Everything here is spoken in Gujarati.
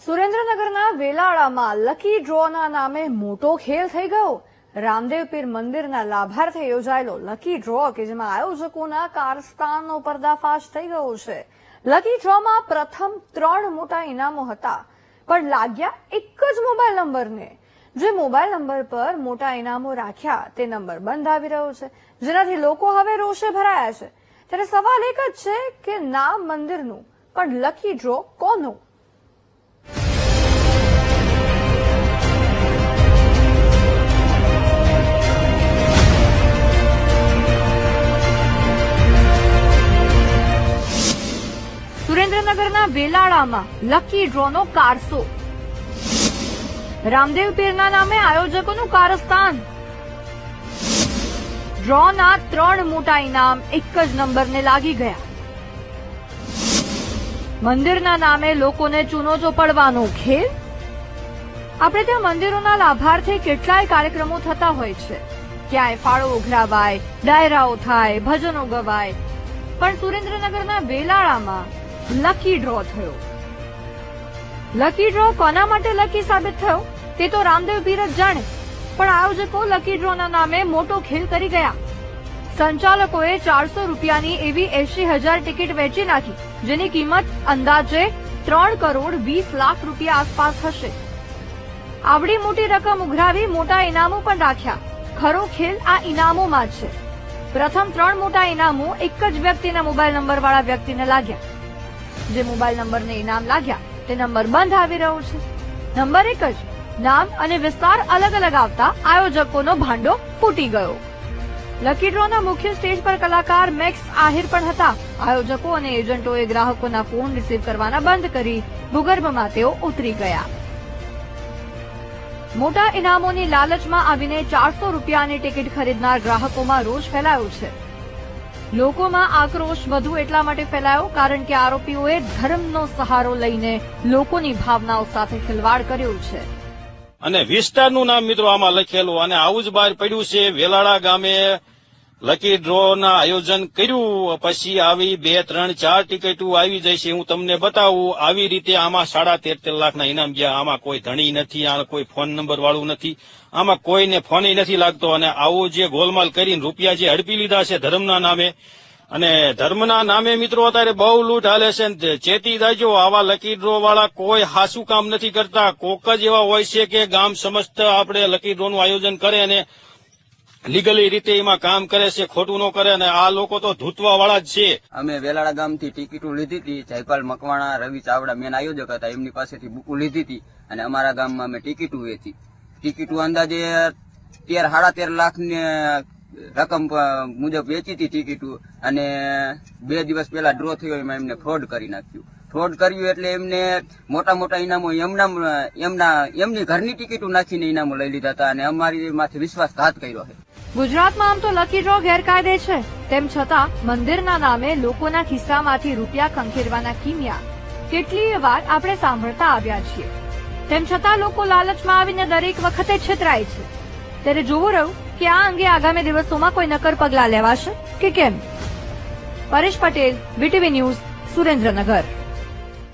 સુરેન્દ્રનગરના વેલાળામાં લકી ડ્રોના નામે મોટો ખેલ થઈ ગયો। રામદેવ પીર મંદિરના લાભાર્થે યોજાયેલો લકી ડ્રો કે જેમાં આયોજકોના કારસ્તાનનો પર્દાફાશ થઈ ગયો છે। લકી ડ્રોમાં પ્રથમ 3 મોટા ઇનામો હતા, પણ લાગ્યા એક જ મોબાઈલ નંબરને। જે મોબાઈલ નંબર પર મોટા ઇનામો રાખ્યા તે નંબર બંધ આવી રહ્યો છે, જેનાથી લોકો હવે રોષે ભરાયા છે। ત્યારે સવાલ એક જ છે કે નામ મંદિરનું, પણ લકી ડ્રો કોનો? સુરેન્દ્રનગરના વેલાળામાં લકી ડ્રોનો કારસો। રામદેવ પીરના નામે આયોજકોનું કારસ્તાન। ડ્રોના 3 મોટા ઇનામ એક જ નંબરને લાગી ગયા। મંદિરના નામે લોકોને ચૂનો ચોપડવાનો ખેલ। આપણે ત્યાં મંદિરોના લાભાર્થે કેટલાય કાર્યક્રમો થતા હોય છે, ક્યાંય ફાળો ઉઘરાવાય, ડાયરાઓ થાય, ભજનો ગવાય, પણ સુરેન્દ્રનગરના વેલાળામાં લકી ડ્રો થયો। લકી ડ્રો કોના માટે લકી સાબિત થયો તે તો રામદેવ પીર જ જાણે, પણ આયોજકો લકી ડ્રોના નામે મોટો ખેલ કરી ગયા। સંચાલકોએ 400 રૂપિયાની એવી 80,000 ટિકિટ વેચી નાખી, જેની કિંમત અંદાજે 3 કરોડ 20 લાખ રૂપિયા આસપાસ હશે। આવડી મોટી રકમ ઉઘરાવી મોટા ઇનામો પણ રાખ્યા। ખરો ખેલ આ ઇનામોમાં જ છે। પ્રથમ 3 મોટા ઇનામો એક જ વ્યક્તિના મોબાઈલ નંબર વાળા વ્યક્તિને લાગ્યા। જે મોબાઈલ નંબરને ઇનામ લાગ્યા તે નંબર બંધ આવી રહ્યો છે। નંબર એક જ, નામ અને વિસ્તાર અલગ અલગ આવતા આયોજકોનો ભાંડો ફૂટી ગયો। લકી ડ્રોના મુખ્ય સ્ટેજ પર કલાકાર મેક્સ આહિર પણ હતા। આયોજકો અને એજન્ટોએ ગ્રાહકોના ફોન રિસીવ કરવાના બંધ કરી ભૂગર્ભમાં તેઓ ઉતરી ગયા। મોટા ઇનામોની લાલચમાં આવીને 400 રૂપિયાની ટિકિટ ખરીદનાર ગ્રાહકોમાં રોષ ફેલાયો છે। લોકોમાં આક્રોશ વધુ એટલા માટે ફેલાયો કારણ કે આરોપીઓએ ધર્મનો સહારો લઈને લોકોની ભાવનાઓ સાથે ખિલવાડ કર્યો છે। અને વિસ્તારનું નામ મિત્રો આમાં લખેલું, અને આવું જ બહાર પડ્યું છે। વેલાળા ગામે લકી ડ્રો ના આયોજન કર્યું, પછી આવી 2, 3, 4 ટિકિટો આવી જાય છે। હું તમને બતાવું, આવી રીતે આમાં 13.5 લાખના ઇનામ ગયા। આમાં કોઈ ધણી નથી, આ કોઈ ફોન નંબર વાળું નથી, આમાં કોઈને ફોન નથી લાગતો। અને આવું જે ગોલમાલ કરીને રૂપિયા જે હડપી લીધા છે ધર્મના નામે, અને ધર્મના નામે મિત્રો અત્યારે બહુ લૂંટ હાલે છે। ચેતી જાજો, આવા લકી ડ્રો વાળા કોઈ હાસું કામ નથી કરતા। કોક જ એવા હોય છે કે ગામ સમસ્ત આપણે લકી ડ્રો નું આયોજન કરે અને લીગલી રીતે એમાં કામ કરે છે, ખોટું ન કરે। અને આ લોકો તો ધૂતવા વાળા જ છે। અમે વેલાળા ગામથી ટિકિટો લીધી હતી। જયપાલ મકવાણા, રવિ ચાવડા મેન આયોજક હતા, એમની પાસેથી બુકો લીધી હતી અને અમારા ગામમાં અમે ટિકિટો વેચી। ટિકિટો અંદાજે 13-13.5 લાખની રકમ મુજબ વેચી હતી ટિકિટો, અને 2 દિવસ પહેલા ડ્રો થયો એમાં એમને ફ્રોડ કરી નાખ્યું। ફ્રોડ કર્યું એટલે એમને મોટા મોટા ઇનામો એમની ઘરની ટિકિટો નાખીને ઇનામો લઈ લીધા હતા, અને અમારી માથે વિશ્વાસઘાત કર્યો છે। ગુજરાતમાં આમ તો લકી ડ્રો ગેરકાયદે છે, તેમ છતાં મંદિરના નામે લોકોના ખિસ્સામાંથી રૂપિયા ખંખેરવાના કિમિયા કેટલીય વાર આપણે સાંભળતા આવ્યા છીએ। તેમ છતાં લોકો લાલચમાં આવીને દરેક વખતે છેતરાય છે। ત્યારે જોવું રહ્યું કે આ અંગે આગામી દિવસોમાં કોઈ નક્કર પગલાં લેવાશે કે કેમ। Paresh Patel, VTV news, Surendranagar.